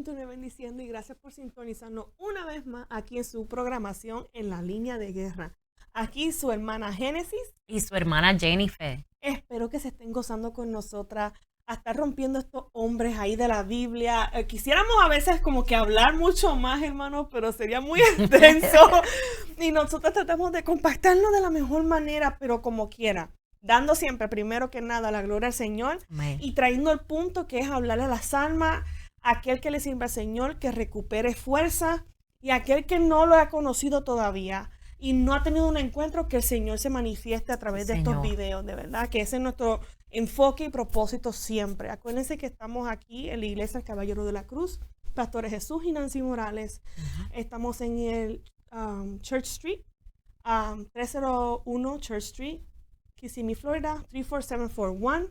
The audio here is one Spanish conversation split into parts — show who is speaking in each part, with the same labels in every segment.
Speaker 1: continúe bendiciendo y gracias por sintonizarnos una vez más aquí en su programación En la Línea de Guerra. Aquí su hermana Génesis
Speaker 2: y su hermana Jennifer.
Speaker 1: Espero que se estén gozando con nosotras a estar rompiendo estos hombres ahí de la Biblia. Quisiéramos a veces como que hablar mucho más, hermanos, pero sería muy extenso. Y nosotros tratamos de compactarlo de la mejor manera, pero como quiera. Dando siempre, primero que nada, la gloria al Señor.
Speaker 2: Amén.
Speaker 1: Y trayendo el punto que es hablarle a las almas, aquel que le sirve al Señor, que recupere fuerza, y aquel que no lo ha conocido todavía y no ha tenido un encuentro, que el Señor se manifieste a través de estos videos, de verdad, que ese es nuestro enfoque y propósito siempre. Acuérdense que estamos aquí en la Iglesia del Caballero de la Cruz, Pastores Jesús y Nancy Morales. Estamos en el Church Street, 301 Church Street, Kissimmee, Florida, 34741.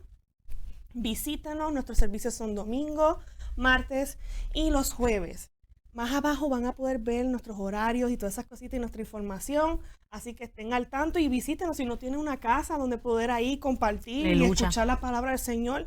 Speaker 1: Visítanos, nuestros servicios son domingo, martes y los jueves. Más abajo van a poder ver nuestros horarios y todas esas cositas y nuestra información. Así que estén al tanto y visítenos. Si no tienen una casa donde poder ahí compartir y escuchar la palabra del Señor,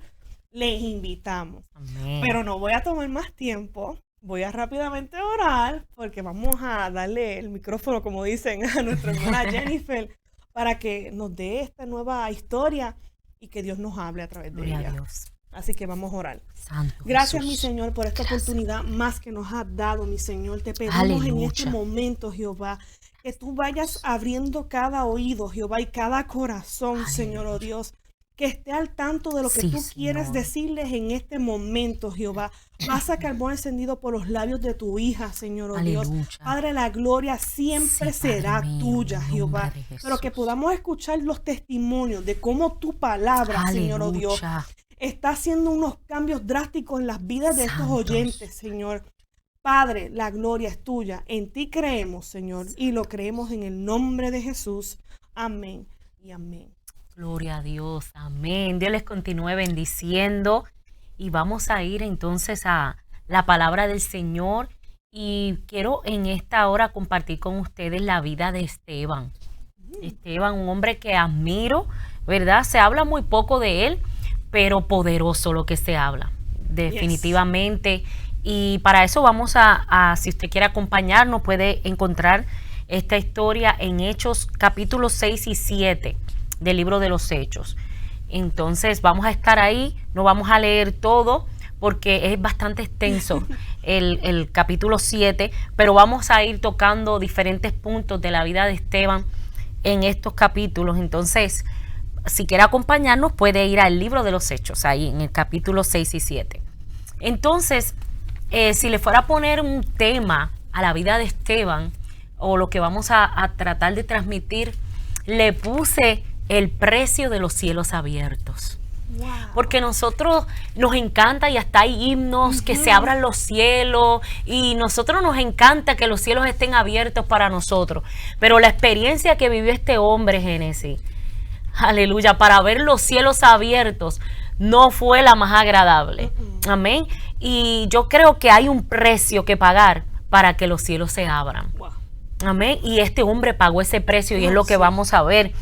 Speaker 1: les invitamos.
Speaker 2: Amén.
Speaker 1: Pero no voy a tomar más tiempo. Voy a rápidamente orar porque vamos a darle el micrófono, como dicen, a nuestra hermana Jennifer para que nos dé esta nueva historia y que Dios nos hable a través de ella.
Speaker 2: Dios.
Speaker 1: Así que vamos a orar.
Speaker 2: Santo
Speaker 1: Gracias,
Speaker 2: Jesús.
Speaker 1: mi Señor, por esta oportunidad más que nos has dado, mi Señor. Te pedimos en este momento, Jehová, que tú vayas abriendo cada oído, Jehová, y cada corazón, Señor, oh Dios, que esté al tanto de lo que tú quieres decirles en este momento, Jehová. Pasa carbón encendido por los labios de tu hija, Señor, oh Dios. Padre, la gloria siempre será tuya, Jehová. Pero que podamos escuchar los testimonios de cómo tu palabra, Señor, oh Dios, está haciendo unos cambios drásticos en las vidas de estos oyentes, Señor. Padre, la gloria es tuya. En ti creemos, Señor, y lo creemos en el nombre de Jesús. Amén y amén.
Speaker 2: Gloria a Dios. Amén. Dios les continúe bendiciendo. Y vamos a ir entonces a la palabra del Señor. Y quiero en esta hora compartir con ustedes la vida de Esteban. Esteban, un hombre que admiro, ¿verdad? Se habla muy poco de él, pero poderoso lo que se habla, definitivamente. Y para eso vamos a, si usted quiere acompañarnos, puede encontrar esta historia en Hechos capítulo 6 y 7 del libro de los Hechos. Entonces vamos a estar ahí, no vamos a leer todo porque es bastante extenso el capítulo 7, pero vamos a ir tocando diferentes puntos de la vida de Esteban en estos capítulos. Entonces, si quiere acompañarnos, puede ir al libro de los Hechos, ahí en el capítulo 6 y 7. Entonces, si le fuera a poner un tema a la vida de Esteban, o lo que vamos a tratar de transmitir, le puse el precio de los cielos abiertos.
Speaker 1: Wow.
Speaker 2: Porque nosotros nos encanta y hasta hay himnos que se abran los cielos y nosotros nos encanta que los cielos estén abiertos para nosotros. Pero la experiencia que vivió este hombre, Génesis, aleluya, para ver los cielos abiertos no fue la más agradable. Amén. Y yo creo que hay un precio que pagar para que los cielos se abran.
Speaker 1: Wow.
Speaker 2: Amén. Y este hombre pagó ese precio y es lo que vamos a ver.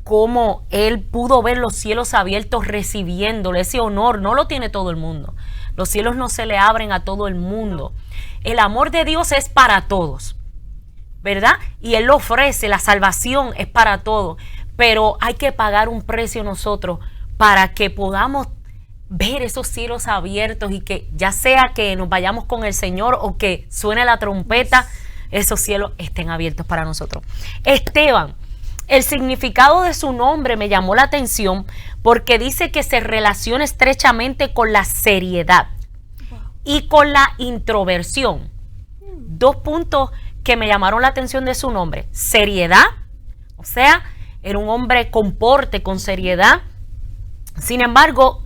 Speaker 2: Cómo él pudo ver los cielos abiertos recibiéndole ese honor. No lo tiene todo el mundo. Los cielos no se le abren a todo el mundo. El amor de Dios es para todos, ¿verdad? Y Él lo ofrece, la salvación es para todos. Pero hay que pagar un precio nosotros para que podamos ver esos cielos abiertos y que ya sea que nos vayamos con el Señor o que suene la trompeta, esos cielos estén abiertos para nosotros. Esteban, el significado de su nombre me llamó la atención porque dice que se relaciona estrechamente con la seriedad y con la introversión. Dos puntos que me llamaron la atención de su nombre. Seriedad, o sea, era un hombre con porte, con seriedad. Sin embargo,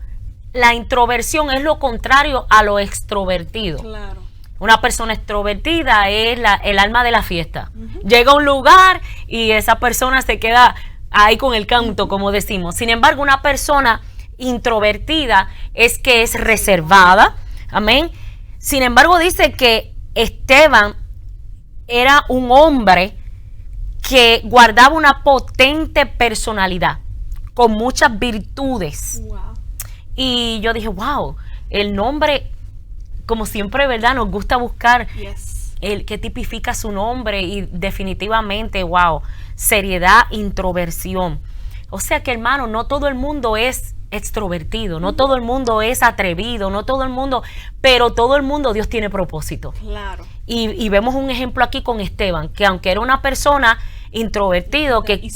Speaker 2: la introversión es lo contrario a lo extrovertido.
Speaker 1: Claro.
Speaker 2: Una persona extrovertida es el alma de la fiesta. Llega a un lugar y esa persona se queda ahí con el canto, como decimos. Sin embargo, una persona introvertida es que es reservada. Amén. Sin embargo, dice que Esteban era un hombre que guardaba una potente personalidad, con muchas virtudes.
Speaker 1: Wow.
Speaker 2: Y yo dije, wow, el nombre como siempre, ¿verdad? Nos gusta buscar
Speaker 1: Yes.
Speaker 2: el que tipifica su nombre y definitivamente, wow, seriedad, introversión. O sea que, hermano, no todo el mundo es extrovertido, no todo el mundo es atrevido, no todo el mundo, pero todo el mundo, Dios tiene propósito.
Speaker 1: Claro.
Speaker 2: Y vemos un ejemplo aquí con Esteban, que aunque era una persona introvertido
Speaker 1: y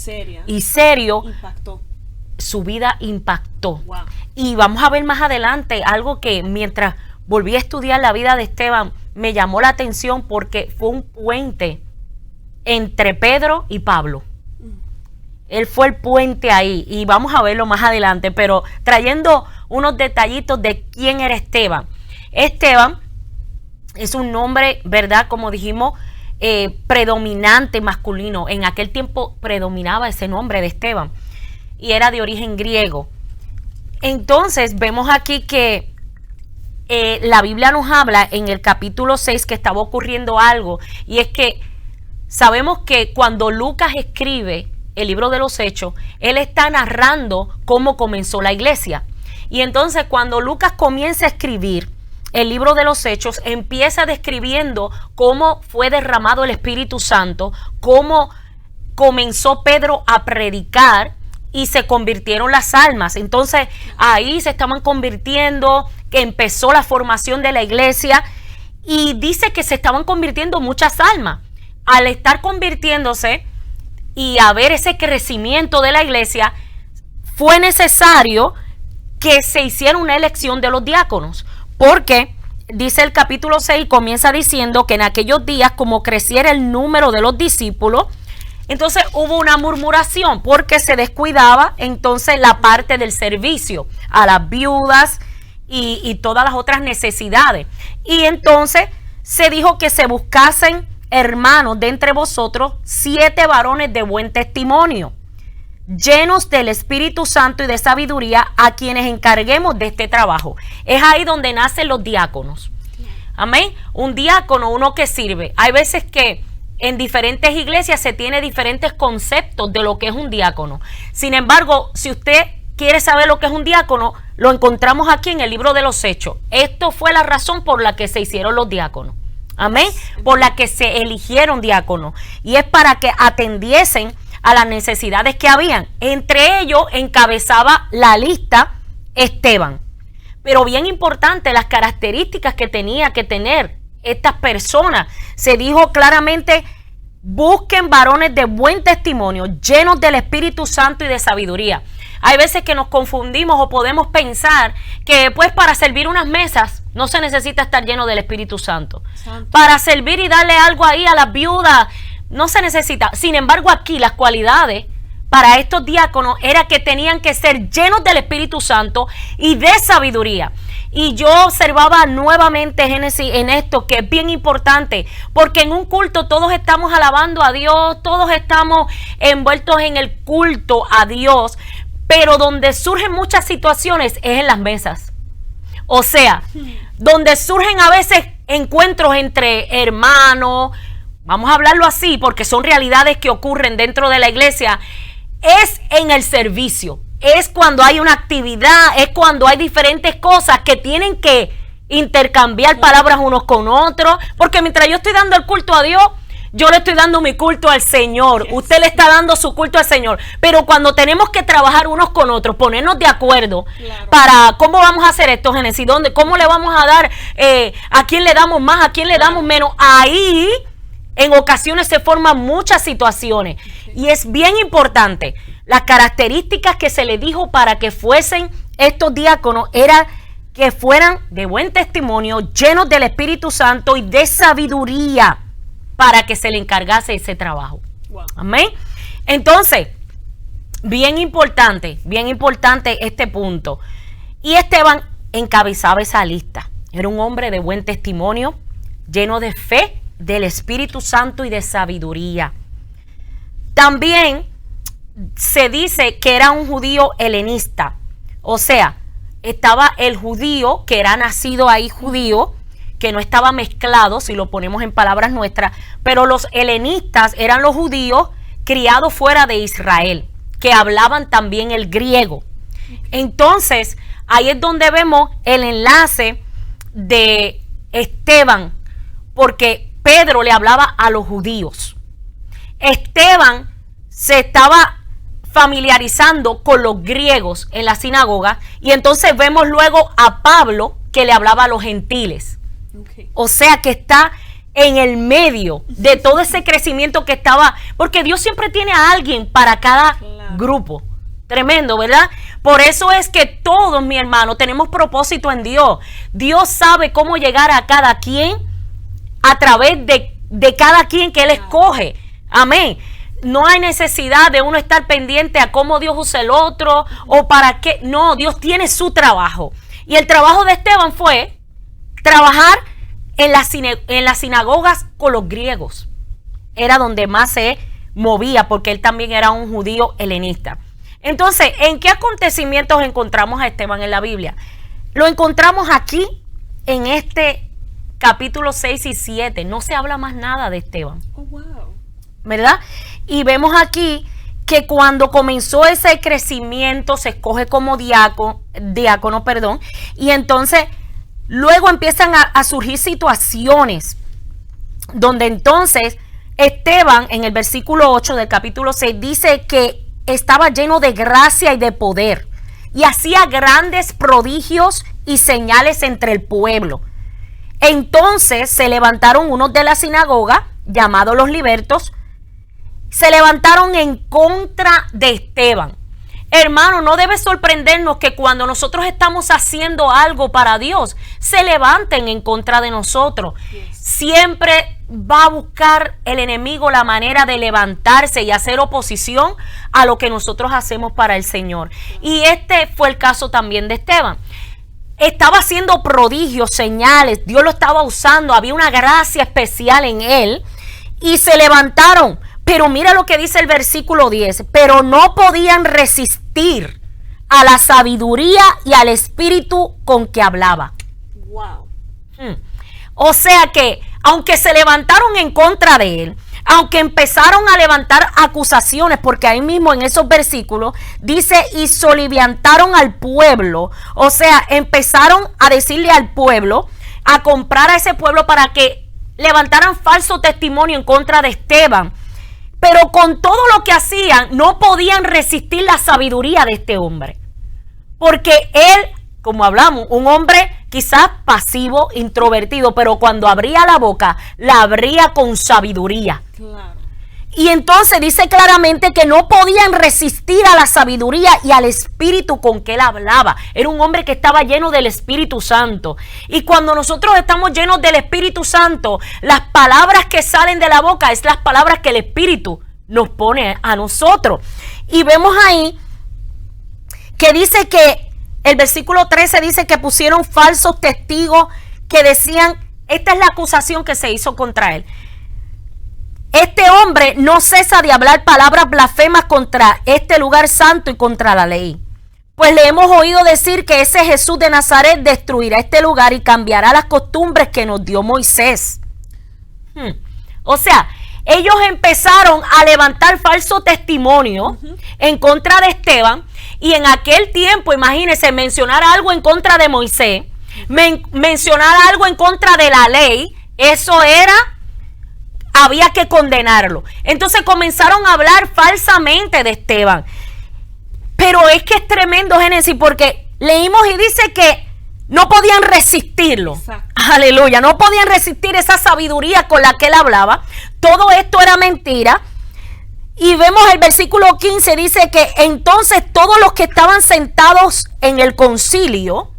Speaker 2: serio,
Speaker 1: impactó.
Speaker 2: Su vida impactó.
Speaker 1: Wow.
Speaker 2: Y vamos a ver más adelante algo que mientras volví a estudiar la vida de Esteban, me llamó la atención porque fue un puente entre Pedro y Pablo. Él fue el puente ahí y vamos a verlo más adelante, pero trayendo unos detallitos de quién era Esteban. Esteban es un nombre, ¿verdad? Como dijimos, predominante masculino. En aquel tiempo predominaba ese nombre de Esteban y era de origen griego. Entonces vemos aquí que la Biblia nos habla en el capítulo 6 que estaba ocurriendo algo, y es que sabemos que cuando Lucas escribe el libro de los Hechos, él está narrando cómo comenzó la iglesia. Y entonces cuando Lucas comienza a escribir el libro de los Hechos, empieza describiendo cómo fue derramado el Espíritu Santo, cómo comenzó Pedro a predicar y se convirtieron las almas. Entonces ahí se estaban convirtiendo, que empezó la formación de la iglesia, y dice que se estaban convirtiendo muchas almas. Al estar convirtiéndose y a ver ese crecimiento de la iglesia, fue necesario que se hiciera una elección de los diáconos, porque dice el capítulo 6, comienza diciendo que en aquellos días, como creciera el número de los discípulos, entonces hubo una murmuración porque se descuidaba entonces la parte del servicio a las viudas y todas las otras necesidades. Y entonces se dijo que se buscasen hermanos de entre vosotros 7 varones de buen testimonio, llenos del Espíritu Santo y de sabiduría, a quienes encarguemos de este trabajo. Es ahí donde nacen los diáconos. Amén. Un diácono, uno que sirve. Hay veces que en diferentes iglesias se tiene diferentes conceptos de lo que es un diácono. Sin embargo, si usted quiere saber lo que es un diácono, lo encontramos aquí en el libro de los Hechos. Esto fue la razón por la que se hicieron los diáconos. Amén. Por la que se eligieron diáconos. Y es para que atendiesen a las necesidades que habían. Entre ellos encabezaba la lista Esteban. Pero bien importante, las características que tenía que tener estas personas. Se dijo claramente: busquen varones de buen testimonio, llenos del Espíritu Santo y de sabiduría. Hay veces que nos confundimos o podemos pensar que pues para servir unas mesas no se necesita estar lleno del Espíritu Santo. Para servir y darle algo ahí a las viudas no se necesita. Sin embargo, aquí las cualidades para estos diáconos era que tenían que ser llenos del Espíritu Santo y de sabiduría. Y yo observaba nuevamente, Génesis, en esto, que es bien importante, porque en un culto todos estamos alabando a Dios, todos estamos envueltos en el culto a Dios, pero donde surgen muchas situaciones es en las mesas. O sea, donde surgen a veces encuentros entre hermanos, vamos a hablarlo así, porque son realidades que ocurren dentro de la iglesia, es en el servicio. Es cuando hay una actividad, es cuando hay diferentes cosas que tienen que intercambiar palabras unos con otros, porque mientras yo estoy dando el culto a Dios, yo le estoy dando mi culto al Señor. Yes. Usted le está dando su culto al Señor. Pero cuando tenemos que trabajar unos con otros, ponernos de acuerdo, claro, para cómo vamos a hacer esto, Génesis, cómo le vamos a dar, a quién le damos más, a quién le damos menos, ahí en ocasiones se forman muchas situaciones. Y es bien importante. Las características que se le dijo para que fuesen estos diáconos era que fueran de buen testimonio, llenos del Espíritu Santo y de sabiduría, para que se le encargase ese trabajo. Wow. Amén. Entonces, bien importante este punto. Y Esteban encabezaba esa lista. Era un hombre de buen testimonio, lleno de fe, del Espíritu Santo y de sabiduría. También se dice que era un judío helenista. O sea, estaba el judío que era nacido ahí judío, que no estaba mezclado, si lo ponemos en palabras nuestras, pero los helenistas eran los judíos criados fuera de Israel, que hablaban también el griego. Entonces, ahí es donde vemos el enlace de Esteban, porque Pedro le hablaba a los judíos. Esteban se estaba familiarizando con los griegos en la sinagoga, y entonces vemos luego a Pablo que le hablaba a los gentiles. Okay. O sea que está en el medio de todo ese crecimiento que estaba, porque Dios siempre tiene a alguien para cada grupo. Tremendo, ¿verdad? Por eso es que todos, mi hermano, tenemos propósito en Dios. Dios sabe cómo llegar a cada quien a través de cada quien que Él escoge. Amén. No hay necesidad de uno estar pendiente a cómo Dios usa el otro o para qué. No, Dios tiene su trabajo. Y el trabajo de Esteban fue trabajar en las sinagogas con los griegos. Era donde más se movía, porque él también era un judío helenista. Entonces, ¿en qué acontecimientos encontramos a Esteban en la Biblia? Lo encontramos aquí en este capítulo 6 y 7. No se habla más nada de Esteban. Oh, wow. ¿Verdad? Y vemos aquí que cuando comenzó ese crecimiento se escoge como diácono, y entonces luego empiezan a surgir situaciones donde entonces Esteban, en el versículo 8 del capítulo 6, dice que estaba lleno de gracia y de poder y hacía grandes prodigios y señales entre el pueblo. Entonces se levantaron unos de la sinagoga, llamados los libertos, se levantaron en contra de Esteban. Hermano, no debe sorprendernos que cuando nosotros estamos haciendo algo para Dios, se levanten en contra de nosotros. Yes. Siempre va a buscar el enemigo la manera de levantarse y hacer oposición a lo que nosotros hacemos para el Señor. Y este fue el caso también de Esteban. Estaba haciendo prodigios, señales, Dios lo estaba usando, había una gracia especial en él y se levantaron. Pero mira lo que dice el versículo 10, pero no podían resistir a la sabiduría y al espíritu con que hablaba. Wow. O sea que, aunque se levantaron en contra de él, aunque empezaron a levantar acusaciones, porque ahí mismo en esos versículos dice, y soliviantaron al pueblo, o sea, empezaron a decirle al pueblo, a comprar a ese pueblo para que levantaran falso testimonio en contra de Esteban. Pero con todo lo que hacían, no podían resistir la sabiduría de este hombre. Porque él, como hablamos, un hombre quizás pasivo, introvertido, pero cuando abría la boca, la abría con sabiduría. Claro. Y entonces dice claramente que no podían resistir a la sabiduría y al espíritu con que él hablaba. Era un hombre que estaba lleno del Espíritu Santo. Y cuando nosotros estamos llenos del Espíritu Santo, las palabras que salen de la boca es las palabras que el Espíritu nos pone a nosotros. Y vemos ahí que dice que el versículo 13 dice que pusieron falsos testigos que decían, esta es la acusación que se hizo contra él. Este hombre no cesa de hablar palabras blasfemas contra este lugar santo y contra la ley. Pues le hemos oído decir que ese Jesús de Nazaret destruirá este lugar y cambiará las costumbres que nos dio Moisés. O sea, ellos empezaron a levantar falso testimonio en contra de Esteban. Y en aquel tiempo, imagínense, mencionar algo en contra de Moisés, mencionar algo en contra de la ley, eso era... había que condenarlo. Entonces comenzaron a hablar falsamente de Esteban. Pero es que es tremendo, Génesis, porque leímos y dice que no podían resistirlo. Exacto. Aleluya, no podían resistir esa sabiduría con la que él hablaba. Todo esto era mentira. Y vemos el versículo 15, dice que entonces todos los que estaban sentados en el concilio,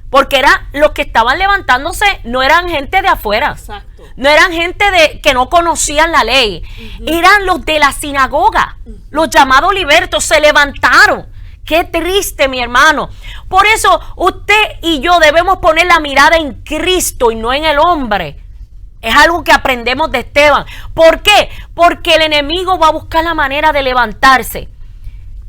Speaker 2: porque eran los que estaban levantándose, no eran gente de afuera. Exacto. No eran gente que no conocían la ley. Eran los de la sinagoga. Los llamados libertos se levantaron. Qué triste, mi hermano. Por eso usted y yo debemos poner la mirada en Cristo y no en el hombre. Es algo que aprendemos de Esteban. ¿Por qué? Porque el enemigo va a buscar la manera de levantarse.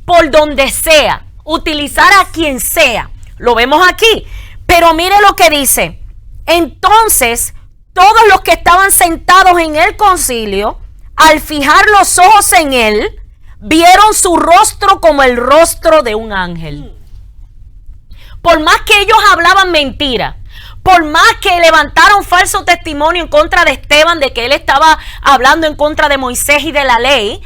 Speaker 2: Por donde sea. Utilizar a quien sea. Lo vemos aquí. Pero mire lo que dice. Entonces, todos los que estaban sentados en el concilio, al fijar los ojos en él, vieron su rostro como el rostro de un ángel. Por más que ellos hablaban mentira, por más que levantaron falso testimonio en contra de Esteban, de que él estaba hablando en contra de Moisés y de la ley,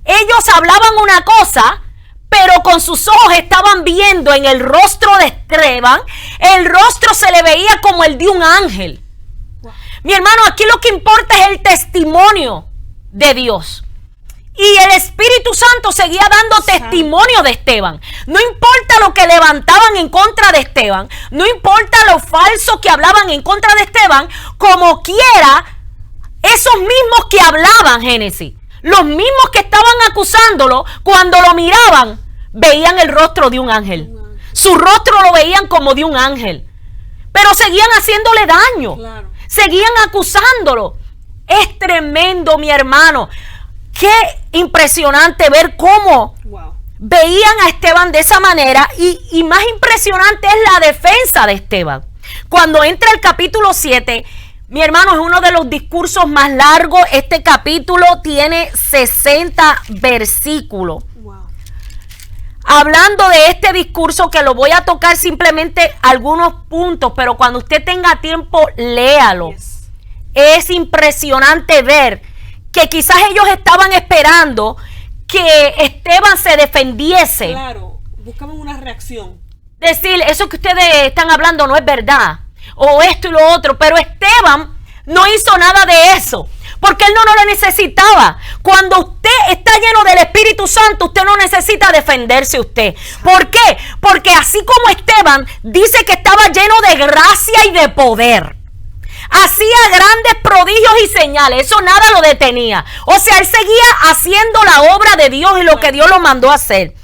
Speaker 2: ellos hablaban una cosa, pero con sus ojos estaban viendo en el rostro de Esteban, el rostro se le veía como el de un ángel. Mi hermano, aquí lo que importa es el testimonio de Dios. Y el Espíritu Santo seguía dando testimonio de Esteban. No importa lo que levantaban en contra de Esteban, no importa lo falso que hablaban en contra de Esteban, como quiera, esos mismos que hablaban, Génesis, los mismos que estaban acusándolo, cuando lo miraban, veían el rostro de un ángel. Su rostro lo veían como de un ángel. Pero seguían haciéndole daño. Claro. Seguían acusándolo. Es tremendo, mi hermano. Qué impresionante ver cómo veían a Esteban de esa manera. Y más impresionante es la defensa de Esteban. Cuando entra el capítulo 7, mi hermano, es uno de los discursos más largos. Este capítulo tiene 60 versículos. Hablando de este discurso, que lo voy a tocar simplemente algunos puntos, pero cuando usted tenga tiempo, léalo. Es impresionante ver que quizás ellos estaban esperando que Esteban se defendiese.
Speaker 1: Claro, buscaban una reacción.
Speaker 2: Decir, eso que ustedes están hablando no es verdad, o esto y lo otro, pero Esteban no hizo nada de eso, porque él no lo necesitaba. Cuando usted está lleno del Espíritu Santo, usted no necesita defenderse usted. ¿Por qué? Porque así como Esteban dice que estaba lleno de gracia y de poder, hacía grandes prodigios y señales, eso nada lo detenía. O sea, él seguía haciendo la obra de Dios y lo que Dios lo mandó a hacer.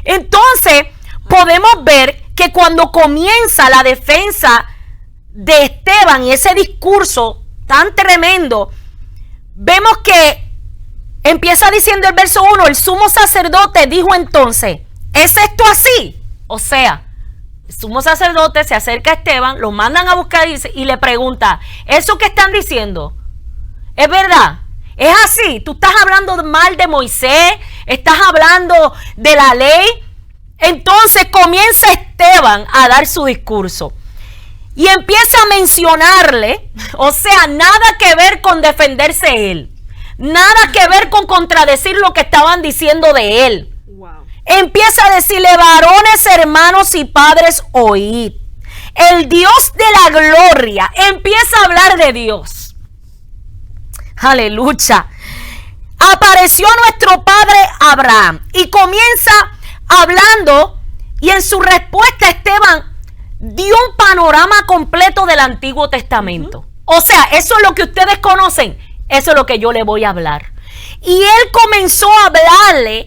Speaker 2: Entonces, podemos ver que cuando comienza la defensa de Esteban y ese discurso tan tremendo, vemos que empieza diciendo el verso 1, el sumo sacerdote dijo entonces, ¿es esto así? O sea, el sumo sacerdote se acerca a Esteban, lo mandan a buscar y le pregunta, ¿eso que están diciendo es verdad? ¿Es así? ¿Tú estás hablando mal de Moisés? ¿Estás hablando de la ley? Entonces comienza Esteban a dar su discurso. Y empieza a mencionarle, o sea, nada que ver con defenderse él. Nada que ver con contradecir lo que estaban diciendo de él. Wow. Empieza a decirle, varones, hermanos y padres, oíd. El Dios de la gloria empieza a hablar de Dios. Aleluya. Apareció nuestro padre Abraham y comienza hablando, y en su respuesta Esteban dio un panorama completo del Antiguo Testamento. O sea, eso es lo que ustedes conocen, eso es lo que yo le voy a hablar. Y él comenzó a hablarle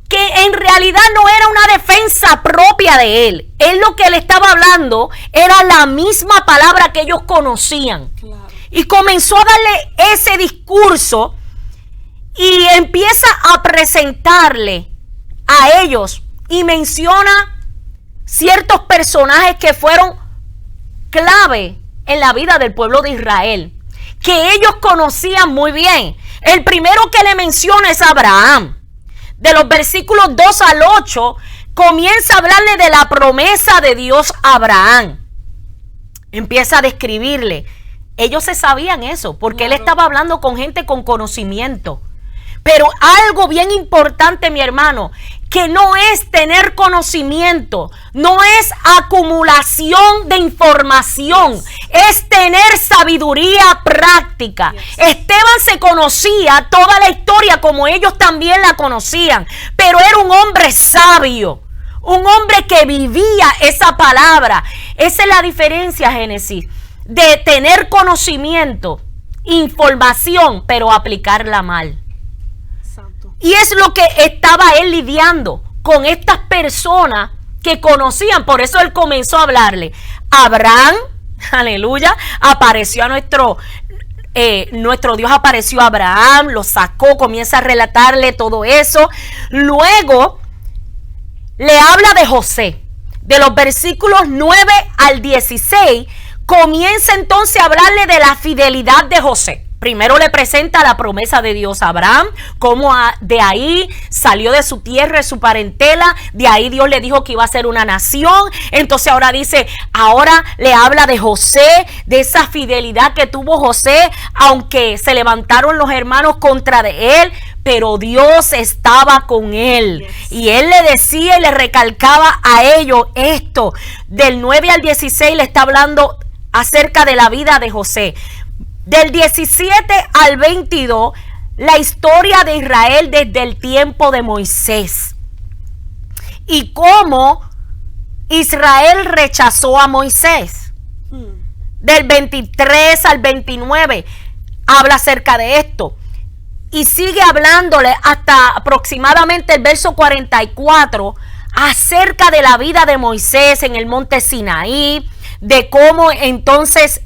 Speaker 2: que en realidad no era una defensa propia de él. Él lo que le estaba hablando era la misma palabra que ellos conocían. Claro. Y comenzó a darle ese discurso y empieza a presentarle a ellos y menciona ciertos personajes que fueron clave en la vida del pueblo de Israel, que ellos conocían muy bien. El primero que le menciona es Abraham. De los versículos 2 al 8, comienza a hablarle de la promesa de Dios a Abraham. Empieza a describirle. Ellos se sabían eso, porque él estaba hablando con gente con conocimiento. Pero algo bien importante, mi hermano, que no es tener conocimiento, no es acumulación de información, es tener sabiduría práctica. Esteban se conocía toda la historia como ellos también la conocían, pero era un hombre sabio, un hombre que vivía esa palabra. Esa es la diferencia, Génesis, de tener conocimiento, información, pero aplicarla mal. Y es lo que estaba él lidiando con estas personas que conocían. Por eso él comenzó a hablarle. Abraham, aleluya, apareció a nuestro Dios, apareció a Abraham, lo sacó, comienza a relatarle todo eso. Luego le habla de José. De los versículos 9 al 16, comienza entonces a hablarle de la fidelidad de José. Primero le presenta la promesa de Dios a Abraham, cómo de ahí salió de su tierra, de su parentela, de ahí Dios le dijo que iba a ser una nación. Entonces ahora dice, ahora le habla de José, de esa fidelidad que tuvo José, aunque se levantaron los hermanos contra de él, pero Dios estaba con él. Y él le decía y le recalcaba a ellos esto. Del 9 al 16 le está hablando acerca de la vida de José. Del 17 al 22, la historia de Israel desde el tiempo de Moisés. Y cómo Israel rechazó a Moisés. Del 23 al 29 habla acerca de esto. Y sigue hablándole hasta aproximadamente el verso 44 acerca de la vida de Moisés en el monte Sinaí, de cómo entonces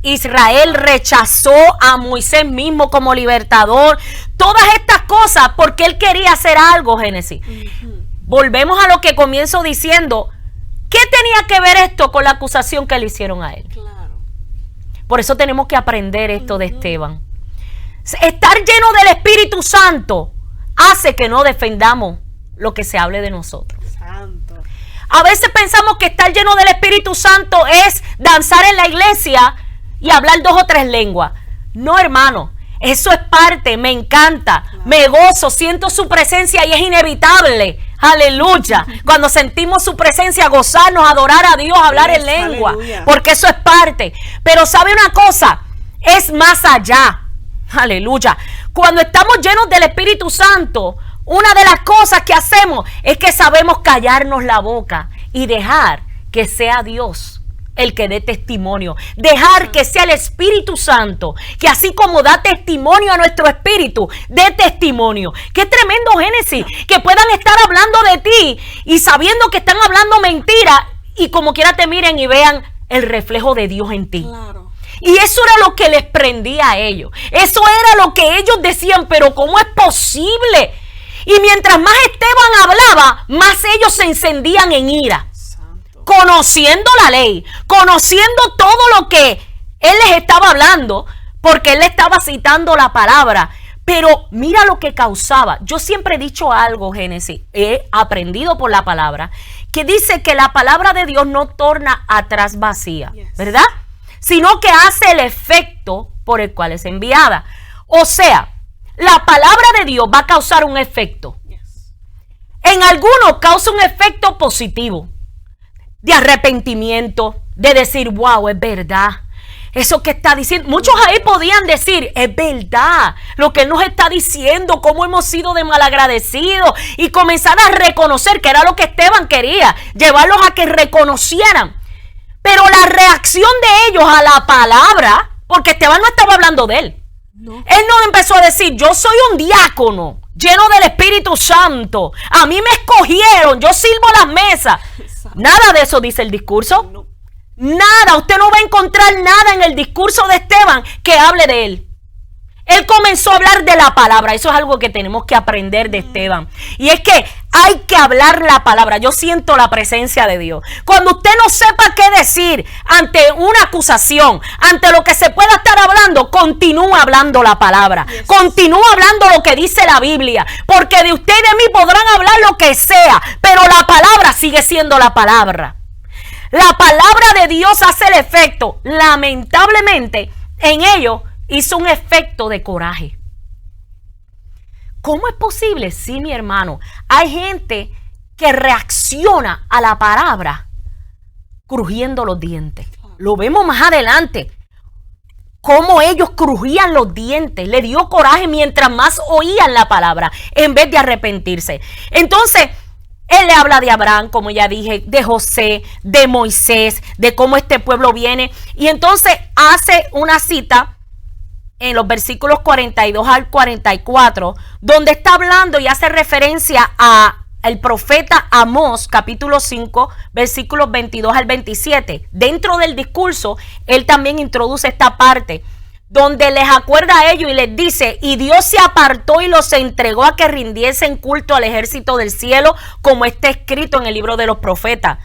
Speaker 2: Israel rechazó a Moisés mismo como libertador. Todas estas cosas porque él quería hacer algo, Génesis. Volvemos a lo que comienzo diciendo. ¿Qué tenía que ver esto con la acusación que le hicieron a él? Claro. Por eso tenemos que aprender esto de Esteban. Estar lleno del Espíritu Santo hace que no defendamos lo que se hable de nosotros. Santo. A veces pensamos que estar lleno del Espíritu Santo es danzar en la iglesia y hablar 2 o 3 lenguas. No, hermano, eso es parte, me encanta, me gozo, siento su presencia y es inevitable. Aleluya. Cuando sentimos su presencia, gozarnos, adorar a Dios, hablar en lengua, aleluya, porque eso es parte. Pero ¿sabe una cosa? Es más allá. Aleluya. Cuando estamos llenos del Espíritu Santo, una de las cosas que hacemos es que sabemos callarnos la boca y dejar que sea Dios el que dé testimonio, dejar que sea el Espíritu Santo, que así como da testimonio a nuestro espíritu, dé testimonio. Qué tremendo, Génesis, que puedan estar hablando de ti y sabiendo que están hablando mentira y como quiera te miren y vean el reflejo de Dios en ti. Claro. Y eso era lo que les prendía a ellos, eso era lo que ellos decían, pero ¿cómo es posible? Y mientras más Esteban hablaba, más ellos se encendían en ira. Conociendo la ley, conociendo todo lo que él les estaba hablando, porque él le estaba citando la palabra. Pero mira lo que causaba. Yo siempre he dicho algo, Génesis, he aprendido por la palabra, que dice que la palabra de Dios no torna atrás vacía, ¿verdad? Sino que hace el efecto por el cual es enviada. O sea, la palabra de Dios va a causar un efecto. En algunos causa un efecto positivo, de arrepentimiento, de decir, wow, es verdad. Eso que está diciendo, muchos ahí podían decir, es verdad lo que él nos está diciendo, cómo hemos sido de malagradecidos, y comenzar a reconocer que era lo que Esteban quería, llevarlos a que reconocieran. Pero la reacción de ellos a la palabra, porque Esteban no estaba hablando de él. No. Él no empezó a decir, yo soy un diácono lleno del Espíritu Santo, a mí me escogieron, yo sirvo las mesas. Nada de eso dice el discurso. No. Nada, usted no va a encontrar nada en el discurso de Esteban que hable de él. Él comenzó a hablar de la palabra. Eso es algo que tenemos que aprender de Esteban. Y es que hay que hablar la palabra. Yo siento la presencia de Dios. Cuando usted no sepa qué decir ante una acusación, ante lo que se pueda estar hablando, continúa hablando la palabra. Yes. Continúa hablando lo que dice la Biblia. Porque de usted y de mí podrán hablar lo que sea, pero la palabra sigue siendo la palabra. La palabra de Dios hace el efecto. Lamentablemente, en ello hizo un efecto de coraje. ¿Cómo es posible? Sí, mi hermano. Hay gente que reacciona a la palabra crujiendo los dientes. Lo vemos más adelante. Cómo ellos crujían los dientes. Le dio coraje mientras más oían la palabra, en vez de arrepentirse. Entonces, él le habla de Abraham, como ya dije, de José, de Moisés, de cómo este pueblo viene. Y entonces hace una cita en los versículos 42 al 44, donde está hablando y hace referencia a el profeta Amós, capítulo 5, versículos 22 al 27. Dentro del discurso, él también introduce esta parte, donde les acuerda a ellos y les dice, y Dios se apartó y los entregó a que rindiesen culto al ejército del cielo, como está escrito en el libro de los profetas.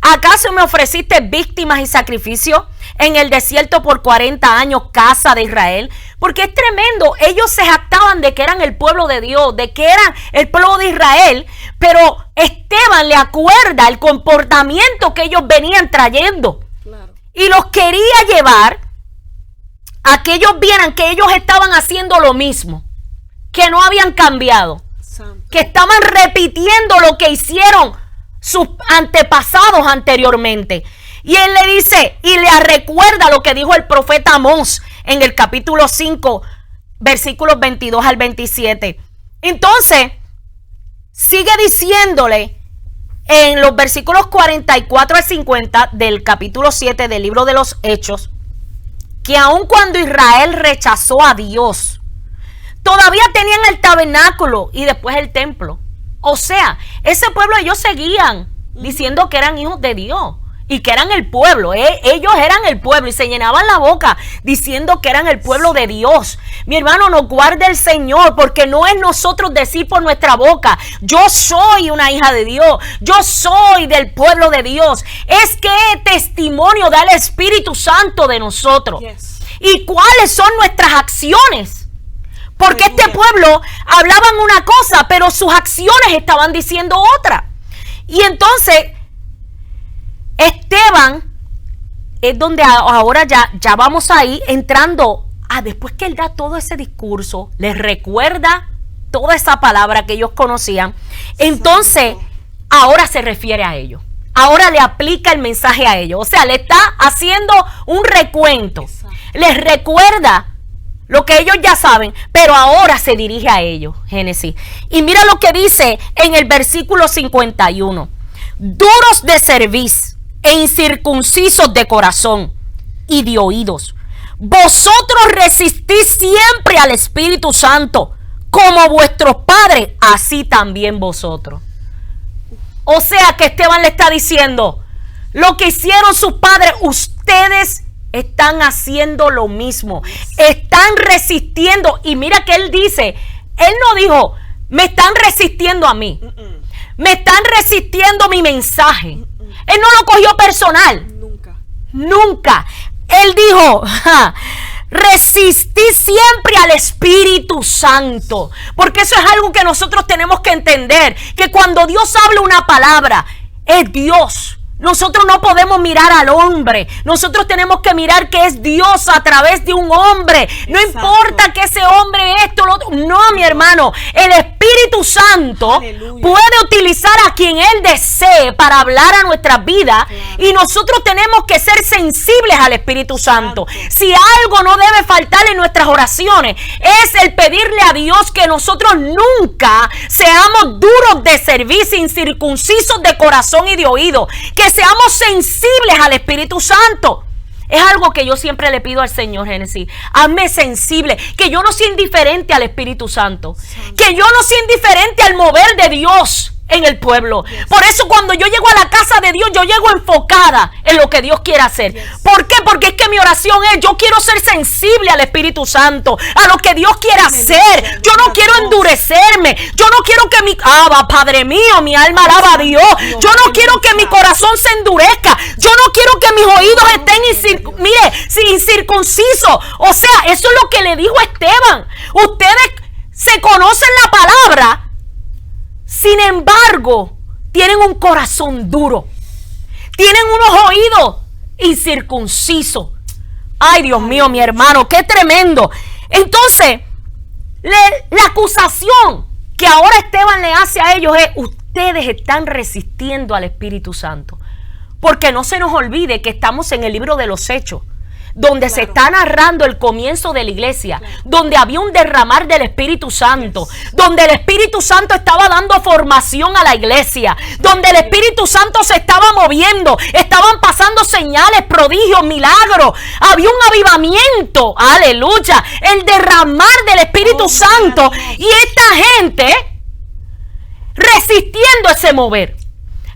Speaker 2: ¿Acaso me ofreciste víctimas y sacrificios en el desierto por 40 años, casa de Israel? Porque es tremendo. Ellos se jactaban de que eran el pueblo de Dios, de que eran el pueblo de Israel, pero Esteban le acuerda el comportamiento que ellos venían trayendo. Claro. Y los quería llevar a que ellos vieran que ellos estaban haciendo lo mismo, que no habían cambiado, que estaban repitiendo lo que hicieron sus antepasados anteriormente. Y él le dice y le recuerda lo que dijo el profeta Amós en el capítulo 5, versículos 22 al 27. Entonces, sigue diciéndole en los versículos 44 al 50 del capítulo 7 del libro de los Hechos, que aun cuando Israel rechazó a Dios, todavía tenían el tabernáculo y después el templo. O sea, ese pueblo, ellos seguían diciendo que eran hijos de Dios y que eran el pueblo. Ellos eran el pueblo y se llenaban la boca diciendo que eran el pueblo de Dios. Mi hermano, nos guarde el Señor, porque no es nosotros decir por nuestra boca: yo soy una hija de Dios, yo soy del pueblo de Dios. Es que testimonio da el Espíritu Santo de nosotros. Yes. ¿Y cuáles son nuestras acciones? Porque este pueblo hablaban una cosa, pero sus acciones estaban diciendo otra. Y entonces, Esteban es donde ahora ya vamos ahí entrando a, después que él da todo ese discurso, les recuerda toda esa palabra que ellos conocían. Entonces, ahora se refiere a ellos. Ahora le aplica el mensaje a ellos. O sea, le está haciendo un recuento. Les recuerda lo que ellos ya saben, pero ahora se dirige a ellos. Génesis. Y mira lo que dice en el versículo 51. Duros de cerviz e incircuncisos de corazón y de oídos, vosotros resistís siempre al Espíritu Santo, como vuestros padres, así también vosotros. O sea que Esteban le está diciendo: lo que hicieron sus padres, ustedes están haciendo lo mismo, están resistiendo. Y mira que él dice, él no dijo: me están resistiendo a mí, me están resistiendo mi mensaje. Él no lo cogió personal, nunca. Él dijo: resistí siempre al Espíritu Santo. Porque eso es algo que nosotros tenemos que entender, que cuando Dios habla una palabra, es Dios. Nosotros no podemos mirar al hombre. Nosotros tenemos que mirar que es Dios a través de un hombre. No importa que ese hombre esto, lo otro. No, mi hermano. El Espíritu Santo puede utilizar a quien Él desee para hablar a nuestras vidas. Y nosotros tenemos que ser sensibles al Espíritu Santo. Si algo no debe faltar en nuestras oraciones, es el pedirle a Dios que nosotros nunca seamos duros de servicio, incircuncisos de corazón y de oído. Que seamos sensibles al Espíritu Santo. Es algo que yo siempre le pido al Señor, Génesis. Hazme sensible, que yo no sea indiferente al Espíritu Santo, que yo no sea indiferente al mover de Dios en el pueblo. Por eso cuando yo llego a la casa de Dios, yo llego enfocada en lo que Dios quiere hacer. ¿Por qué? Porque es que mi oración es: yo quiero ser sensible al Espíritu Santo, a lo que Dios quiere hacer. Yo no quiero endurecerme. Yo no quiero que mi Padre mío, mi alma alaba a Dios. Yo no quiero que mi corazón se endurezca. Yo no quiero que mis oídos estén incircuncisos. O sea, eso es lo que le dijo Esteban. Ustedes se conocen la palabra, sin embargo, tienen un corazón duro. Tienen unos oídos incircuncisos. Ay, Dios mío, mi hermano, qué tremendo. Entonces, la acusación que ahora Esteban le hace a ellos es: ustedes están resistiendo al Espíritu Santo. Porque no se nos olvide que estamos en el libro de los Hechos, donde se está narrando el comienzo de la iglesia, donde había un derramar del Espíritu Santo, donde el Espíritu Santo estaba dando formación a la iglesia, donde el Espíritu Santo se estaba moviendo, estaban pasando señales, prodigios, milagros, había un avivamiento, aleluya, el derramar del Espíritu Santo, y esta gente resistiendo ese mover,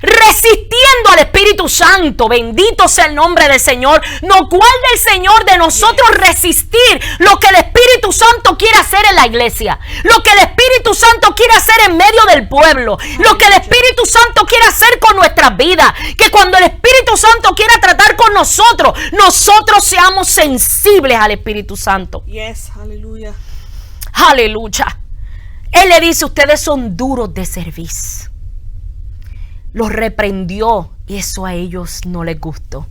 Speaker 2: resistiendo al Espíritu Santo. Bendito sea el nombre del Señor. Nos guarda el Señor de nosotros resistir lo que el Espíritu Santo quiere hacer en la iglesia, lo que el Espíritu Espíritu Santo quiere hacer en medio del pueblo, lo que el Espíritu Santo quiere hacer con nuestras vidas, que cuando el Espíritu Santo quiera tratar con nosotros, nosotros seamos sensibles al Espíritu Santo.
Speaker 1: Yes, aleluya.
Speaker 2: Aleluya. Él le dice, ustedes son duros de cerviz. Los reprendió y eso a ellos no les gustó.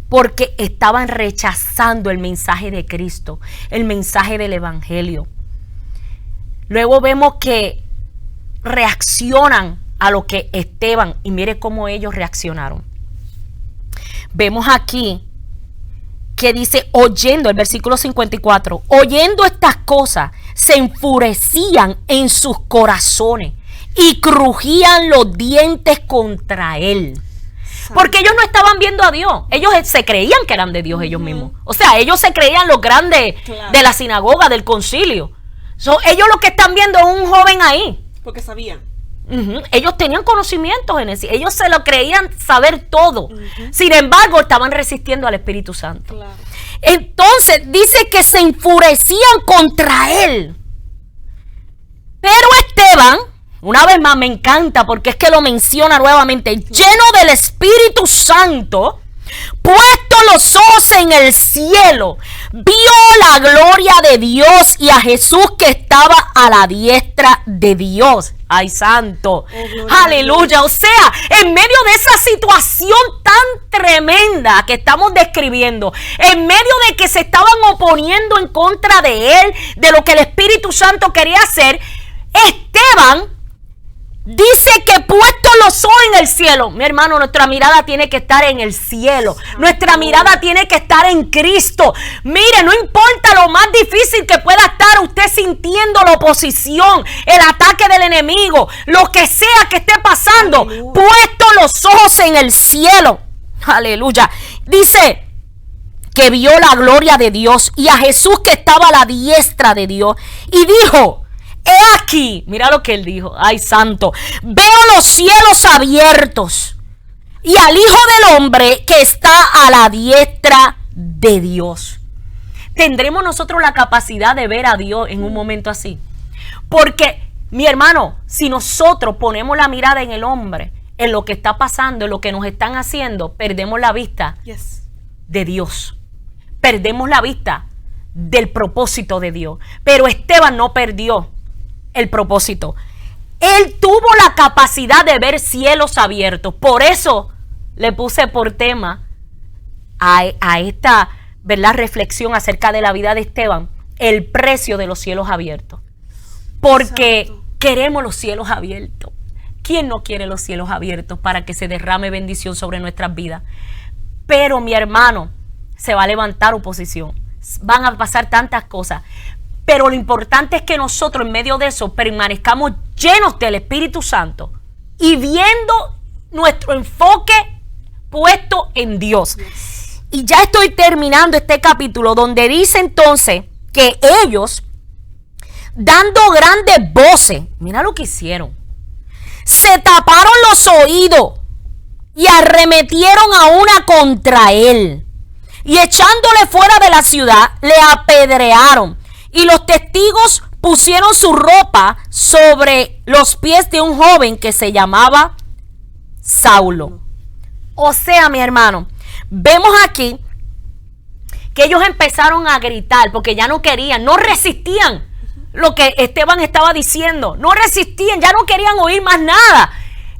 Speaker 2: Porque estaban rechazando el mensaje de Cristo, el mensaje del Evangelio. Luego vemos que reaccionan a lo que Esteban, y mire cómo ellos reaccionaron. Vemos aquí que dice, oyendo, el versículo 54, oyendo estas cosas, se enfurecían en sus corazones y crujían los dientes contra él. Porque ellos no estaban viendo a Dios. Ellos se creían que eran de Dios ellos mismos. O sea, ellos se creían los grandes de la sinagoga, del concilio. Ellos lo que están viendo es un joven ahí.
Speaker 1: Porque sabían.
Speaker 2: Ellos tenían conocimientos en eso. Ellos se lo creían saber todo. Sin embargo, estaban resistiendo al Espíritu Santo. Claro. Entonces, dice que se enfurecían contra él. Pero Esteban, una vez más me encanta porque es que lo menciona nuevamente, lleno del Espíritu Santo, puesto los ojos en el cielo, vio la gloria de Dios y a Jesús que estaba a la diestra de Dios. ¡Ay, santo! ¡Aleluya! O sea, en medio de esa situación tan tremenda que estamos describiendo, en medio de que se estaban oponiendo en contra de él, de lo que el Espíritu Santo quería hacer, Esteban dice que puesto los ojos en el cielo. Mi hermano, nuestra mirada tiene que estar en el cielo. Nuestra mirada tiene que estar en Cristo. Mire, no importa lo más difícil que pueda estar usted sintiendo la oposición, el ataque del enemigo, lo que sea que esté pasando. Aleluya. Puesto los ojos en el cielo. Aleluya. Dice que vio la gloria de Dios y a Jesús que estaba a la diestra de Dios. Y dijo, he aquí, mira lo que él dijo, ay santo, veo los cielos abiertos y al Hijo del Hombre que está a la diestra de Dios. ¿Tendremos nosotros la capacidad de ver a Dios en un momento así? Porque, mi hermano, si nosotros ponemos la mirada en el hombre, en lo que está pasando, en lo que nos están haciendo, perdemos la vista de Dios. Perdemos la vista del propósito de Dios. Pero Esteban no perdió el propósito. Él tuvo la capacidad de ver cielos abiertos. Por eso le puse por tema a esta, ¿verdad?, reflexión acerca de la vida de Esteban, el precio de los cielos abiertos. Porque queremos los cielos abiertos. ¿Quién no quiere los cielos abiertos para que se derrame bendición sobre nuestras vidas? Pero, mi hermano, se va a levantar oposición. Van a pasar tantas cosas. Pero lo importante es que nosotros en medio de eso permanezcamos llenos del Espíritu Santo y viendo nuestro enfoque puesto en Dios. Y ya estoy terminando este capítulo donde dice entonces que ellos, dando grandes voces, mira lo que hicieron, se taparon los oídos y arremetieron a una contra él. Y echándole fuera de la ciudad, le apedrearon. Y los testigos pusieron su ropa sobre los pies de un joven que se llamaba Saulo. O sea, mi hermano, vemos aquí que ellos empezaron a gritar porque ya no querían, no resistían lo que Esteban estaba diciendo. No resistían, ya no querían oír más nada.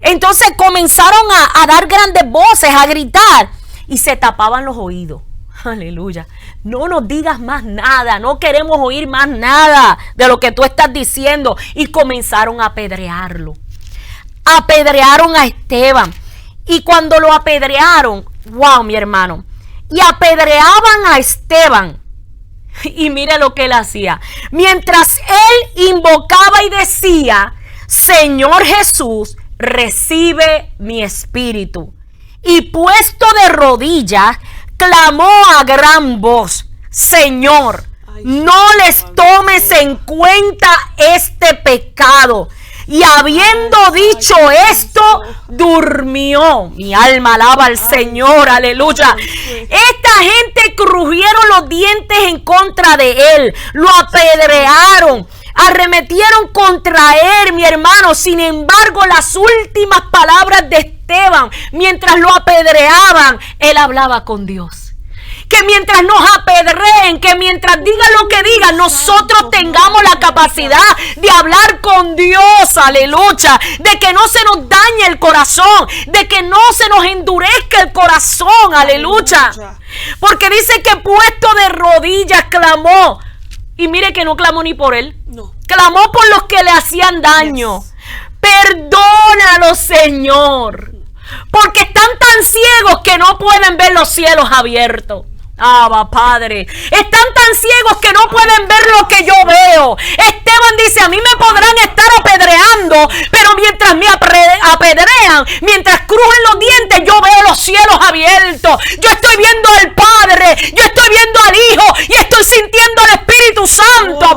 Speaker 2: Entonces comenzaron a dar grandes voces, a gritar y se tapaban los oídos. Aleluya. No nos digas más nada. No queremos oír más nada de lo que tú estás diciendo. Y comenzaron a apedrearlo. Apedrearon a Esteban. Y cuando lo apedrearon, wow, mi hermano. Y apedreaban a Esteban. Y mire lo que él hacía. Mientras él invocaba y decía, Señor Jesús, recibe mi espíritu. Y puesto de rodillas, clamó a gran voz, Señor, no les tomes en cuenta este pecado. Y habiendo dicho esto, durmió. Mi alma alaba al Señor, aleluya. Esta gente crujieron los dientes en contra de él, lo apedrearon. arremetieron contra él, mi hermano. Sin embargo, las últimas palabras de Esteban, mientras lo apedreaban, él hablaba con Dios. Que mientras nos apedreen, que mientras digan lo que digan, nosotros tengamos la capacidad de hablar con Dios, aleluya, de que no se nos dañe el corazón, de que no se nos endurezca el corazón, aleluya. Porque dice que puesto de rodillas clamó, y mire que no clamó ni por él, clamó por los que le hacían daño. Perdónalo, Señor, porque están tan ciegos que no pueden ver los cielos abiertos. Padre, están tan ciegos que no pueden ver lo que yo veo. Esteban dice, a mí me podrán estar apedreando, pero mientras me apedrean, mientras crujen los dientes, yo veo los cielos abiertos. Yo estoy viendo al Padre, yo estoy viendo al Hijo y estoy sintiendo al Espíritu Santo.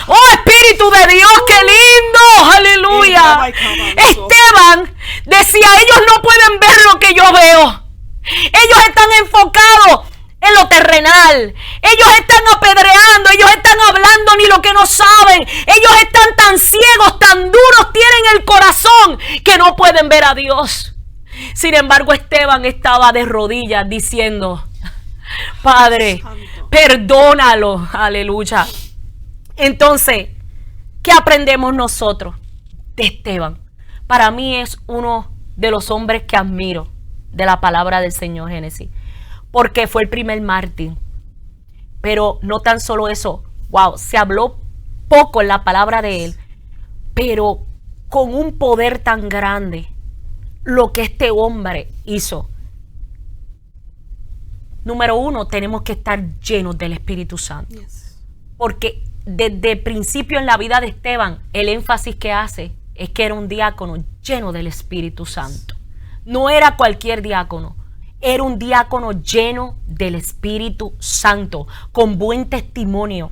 Speaker 2: Oh, Espíritu de Dios, qué lindo, aleluya. Esteban decía, ellos no pueden ver lo que yo veo. Ellos están enfocados en lo terrenal. Ellos están apedreando, ellos están hablando ni lo que no saben. Ellos están tan ciegos, tan duros tienen el corazón que no pueden ver a Dios. Sin embargo, Esteban estaba de rodillas diciendo, Padre, perdónalo, aleluya. Entonces, ¿qué aprendemos nosotros de Esteban? Para mí es uno de los hombres que admiro de la palabra del Señor, Génesis, porque fue el primer mártir. Pero no tan solo eso, se habló poco en la palabra de él, pero con un poder tan grande, lo que este hombre hizo. Número uno, tenemos que estar llenos del Espíritu Santo. Porque desde el principio en la vida de Esteban, el énfasis que hace es que era un diácono lleno del Espíritu Santo. No era cualquier diácono, era un diácono lleno del Espíritu Santo, con buen testimonio,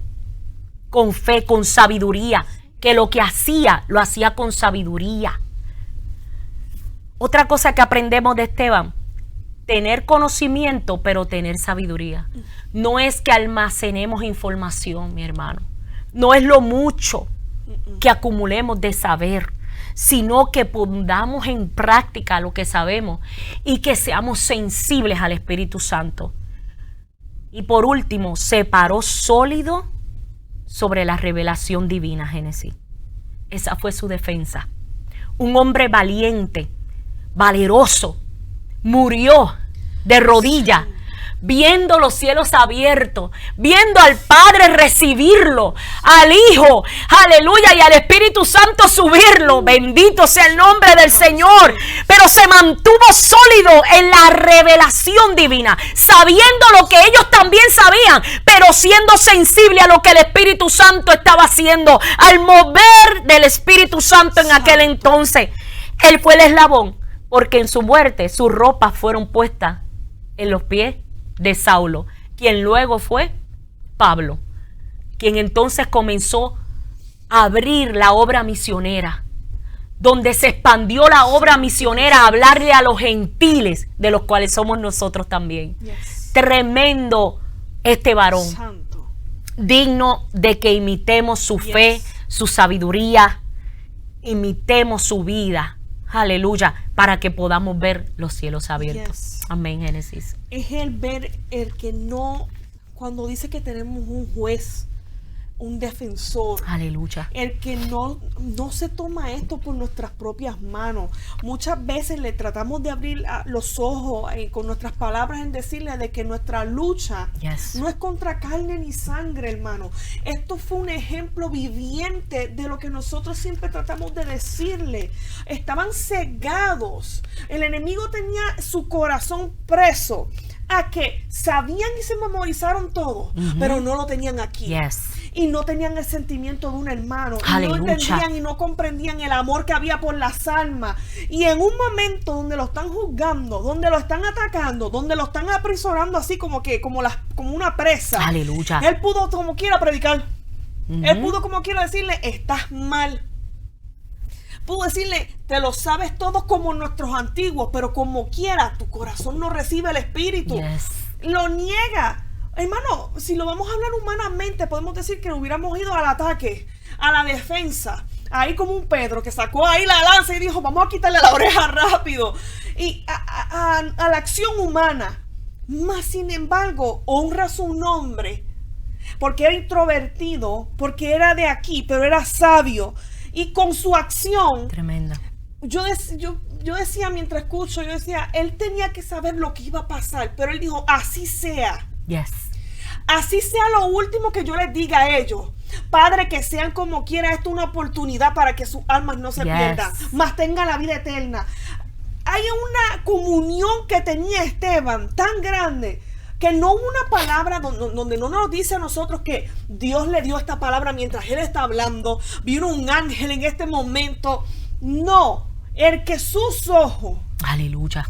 Speaker 2: con fe, con sabiduría, que lo que hacía, lo hacía con sabiduría. Otra cosa que aprendemos de Esteban, tener conocimiento, pero tener sabiduría. No es que almacenemos información, mi hermano. No es lo mucho que acumulemos de saber, sino que pongamos en práctica lo que sabemos y que seamos sensibles al Espíritu Santo. Y por último, se paró sólido sobre la revelación divina, Génesis. Esa fue su defensa. Un hombre valiente, valeroso, murió de rodillas, viendo los cielos abiertos, viendo al Padre recibirlo, al Hijo, aleluya, y al Espíritu Santo subirlo. Bendito sea el nombre del Señor. Pero se mantuvo sólido en la revelación divina, sabiendo lo que ellos también sabían, pero siendo sensible a lo que el Espíritu Santo estaba haciendo, al mover del Espíritu Santo en aquel entonces. Él fue el eslabón, porque en su muerte sus ropas fueron puestas en los pies de Saulo, quien luego fue Pablo, quien entonces comenzó a abrir la obra misionera, donde se expandió la obra misionera a hablarle a los gentiles, de los cuales somos nosotros también. Tremendo este varón, Santo, digno de que imitemos su fe, su sabiduría, imitemos su vida, aleluya, para que podamos ver los cielos abiertos. Amén, Génesis.
Speaker 1: Es el ver el que no, cuando dice que tenemos un juez, un defensor,
Speaker 2: aleluya,
Speaker 1: el que no se toma esto por nuestras propias manos. Muchas veces le tratamos de abrir los ojos con nuestras palabras en decirle de que nuestra lucha no es contra carne ni sangre, hermano. Esto fue un ejemplo viviente de lo que nosotros siempre tratamos de decirle. Estaban cegados. El enemigo tenía su corazón preso a que sabían y se memorizaron todo, pero no lo tenían aquí. Y no tenían el sentimiento de un hermano. Y no entendían y no comprendían el amor que había por las almas. Y en un momento donde lo están juzgando, donde lo están atacando, donde lo están aprisionando así como una presa.
Speaker 2: Aleluya.
Speaker 1: Él pudo como quiera predicar. Él pudo como quiera decirle, estás mal. Pudo decirle, te lo sabes todo como nuestros antiguos, pero como quiera, tu corazón no recibe el Espíritu. Lo niega. Hermano, si lo vamos a hablar humanamente, podemos decir que hubiéramos ido al ataque, a la defensa. Ahí como un Pedro que sacó ahí la lanza y dijo, vamos a quitarle la oreja rápido. Y a la acción humana. Mas sin embargo, honra su nombre. Porque era introvertido, porque era de aquí, pero era sabio. Y con su acción...
Speaker 2: Tremenda.
Speaker 1: Yo decía mientras escucho, yo decía, él tenía que saber lo que iba a pasar. Pero él dijo, así sea.
Speaker 2: Yes.
Speaker 1: Así sea lo último que yo les diga a ellos. Padre, que sean como quiera, esto es una oportunidad para que sus almas no se pierdan, mas tengan la vida eterna. Hay una comunión que tenía Esteban tan grande que no hubo una palabra donde no nos dice a nosotros que Dios le dio esta palabra mientras él está hablando. Vino un ángel en este momento. No, el que sus ojos.
Speaker 2: Aleluya.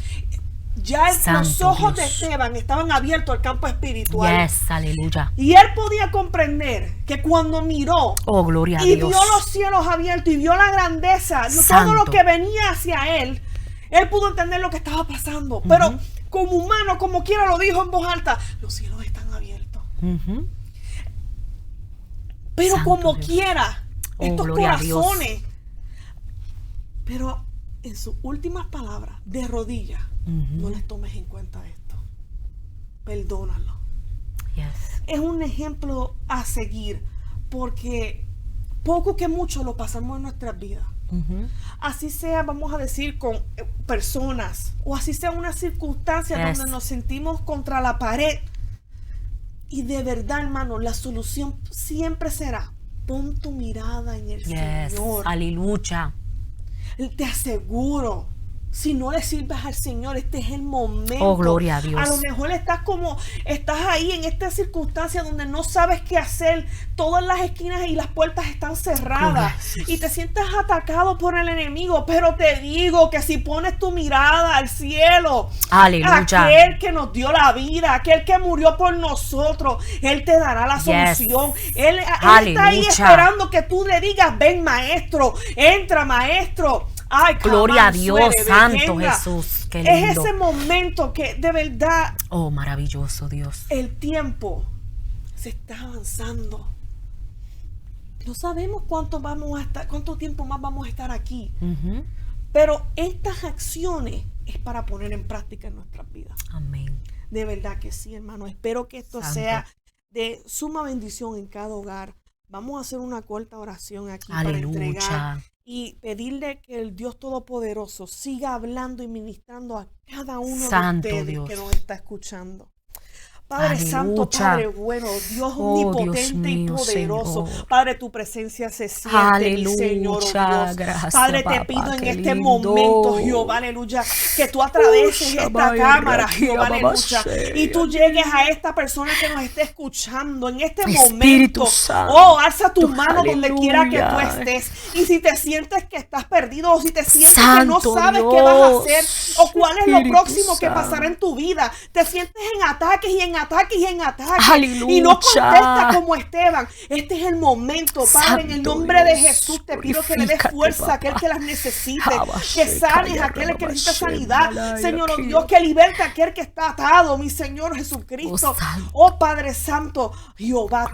Speaker 1: Ya los ojos de Esteban estaban abiertos al campo espiritual.
Speaker 2: Yes, aleluya.
Speaker 1: Y él podía comprender que cuando miró
Speaker 2: gloria a
Speaker 1: y
Speaker 2: Dios,
Speaker 1: vio los cielos abiertos y vio la grandeza,
Speaker 2: Santo,
Speaker 1: todo lo que venía hacia él, él pudo entender lo que estaba pasando. Pero como humano, como quiera lo dijo en voz alta, los cielos están abiertos. Pero
Speaker 2: Santo
Speaker 1: como
Speaker 2: Dios,
Speaker 1: quiera, estos
Speaker 2: gloria a Dios.
Speaker 1: corazones. Pero en sus últimas palabras, de rodillas, no les tomes en cuenta esto. Perdónalo.
Speaker 2: Yes.
Speaker 1: Es un ejemplo a seguir, porque poco que mucho lo pasamos en nuestras vidas. Así sea, vamos a decir, con personas, o así sea una circunstancia donde nos sentimos contra la pared. Y de verdad, hermano, la solución siempre será: pon tu mirada en el Señor.
Speaker 2: Aleluya.
Speaker 1: Te aseguro, si no le sirves al Señor, este es el momento.
Speaker 2: Gloria a Dios.
Speaker 1: A lo mejor estás ahí en esta circunstancia donde no sabes qué hacer. Todas las esquinas y las puertas están cerradas. Y te sientes atacado por el enemigo. Pero te digo que si pones tu mirada al cielo,
Speaker 2: aleluya,
Speaker 1: aquel que nos dio la vida, aquel que murió por nosotros, Él te dará la solución. Él está ahí esperando que tú le digas, ven maestro, entra maestro. Ay,
Speaker 2: gloria a Dios, Santo Jesús, qué lindo.
Speaker 1: Es ese momento que de verdad,
Speaker 2: maravilloso Dios.
Speaker 1: El tiempo se está avanzando. No sabemos cuánto tiempo más vamos a estar aquí. Pero estas acciones es para poner en práctica en nuestras vidas.
Speaker 2: Amén.
Speaker 1: De verdad que sí, hermano. Espero que esto sea de suma bendición en cada hogar. Vamos a hacer una corta oración aquí para entregar y pedirle que el Dios Todopoderoso siga hablando y ministrando a cada uno de ustedes que nos está escuchando. Padre Santo, Padre bueno, Dios omnipotente y poderoso. Señor. Padre, tu presencia se siente, mi Señor, Dios.
Speaker 2: Gracias,
Speaker 1: Padre, te pido en este momento, Jehová, aleluya, que tú atraveses esta cámara, Jehová, aleluya, y tú llegues a esta persona que nos esté escuchando en este momento. Santo, alza tu mano donde quiera que tú estés. Y si te sientes que estás perdido, o si te sientes que no sabes qué vas a hacer, o cuál es lo próximo que pasará en tu vida, te sientes en ataques y en ataques,
Speaker 2: aleluya,
Speaker 1: y no contesta como Esteban. Este es el momento, Padre, en el nombre de Jesús te pido que le des fuerza a aquel que las necesite, que sanes a aquel que necesita sanidad, Señor Dios, que liberte a aquel que está atado, mi Señor Jesucristo. Oh Padre Santo, Jehová,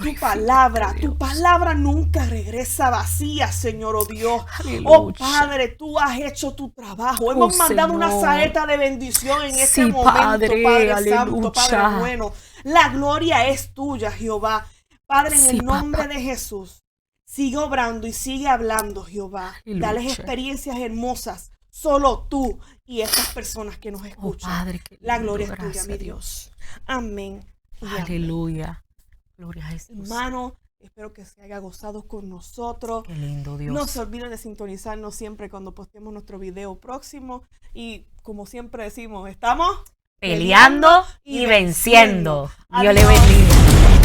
Speaker 1: tu palabra nunca regresa vacía, Señor, oh Dios. Oh Padre, tú has hecho tu trabajo. Hemos mandado una saeta de bendición en este momento, Padre Santo, Padre bueno. La gloria es tuya, Jehová. Padre, en el nombre de Jesús, sigue obrando y sigue hablando, Jehová. Dales experiencias hermosas. Solo tú y estas personas que nos escuchan.
Speaker 2: Padre,
Speaker 1: la gloria es tuya, mi Dios. Amén.
Speaker 2: Aleluya. Gloria a Jesús.
Speaker 1: Hermano, espero que se haya gozado con nosotros.
Speaker 2: Qué lindo, Dios.
Speaker 1: No se olviden de sintonizarnos siempre cuando postemos nuestro video próximo. Y como siempre decimos, estamos
Speaker 2: peleando y venciendo. Dios le bendiga.